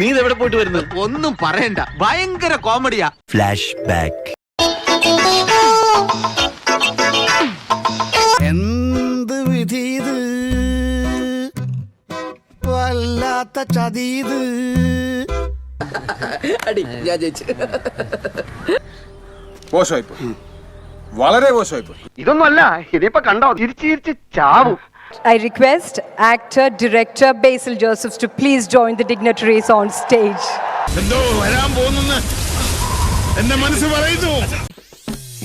നീ എവിടെ പോയിട്ട് വരുന്നത്? ഒന്നും പറയണ്ട, ഭയങ്കര കോമഡിയാ. Flash back. എന്ത് വിധീത്, വല്ലാത്ത ചതീത്. അടി ഞാൻ ജയിച്ചു. മോശമായിപ്പോയി, വളരെ മോശമായിപ്പോയി. ഇതൊന്നും അല്ല, ഇതിപ്പോ കണ്ടോ ചിരിച്ച് ചാവും. I request actor, director Basil Josephs to please join the dignitaries on stage. എന്തോ വരാൻ പോകുന്നെന്ന് എന്റെ മനസ്സ് പറയുന്നു.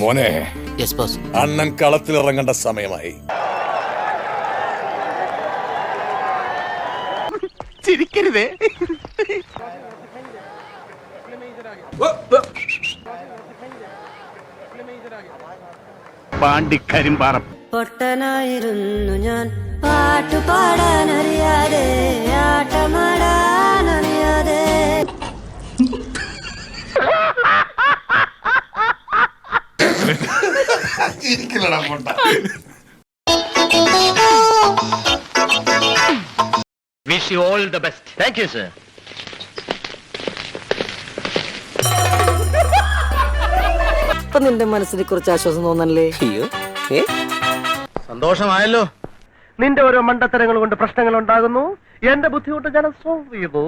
മോനെ, അണ്ണൻ കളത്തിലിറങ്ങേണ്ട സമയമായി. ചിരിക്കരുതേ. പാണ്ടിക്കരിമ്പാറ പൊട്ടനായിരുന്നു ഞാൻ, പാട്ടുപാടാനറിയാതെ, ആട്ടമാടാനറിയാതെ. Wish you all the best. Thank you, sir. ഇപ്പൊ നിന്റെ മനസ്സിനെ കുറിച്ച് ആശ്വാസം തോന്നല്ലേ? സന്തോഷമായല്ലോ. നിന്റെ ഓരോ മണ്ടത്തരങ്ങൾ കൊണ്ട് പ്രശ്നങ്ങൾ ഉണ്ടാകുന്നു, എന്റെ ബുദ്ധി കൊണ്ട് ഞാൻ സോൾവ് ചെയ്തു.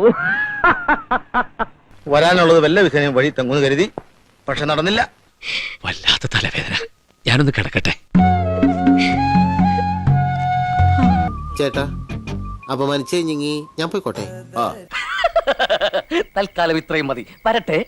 വരാനുള്ളത് വല്ല വിധേനയും വഴി തെങ്ങുന്ന് കരുതി, പക്ഷെ നടന്നില്ല. വല്ലാത്ത തലവേദന, ഞാനൊന്ന് കിടക്കട്ടെ. ചേട്ടാ, അപമാനിച്ചേ ഞങ്ങി ഞാൻ പോയിക്കോട്ടെ. തൽക്കാലം ഇത്രയും മതി, വരട്ടെ.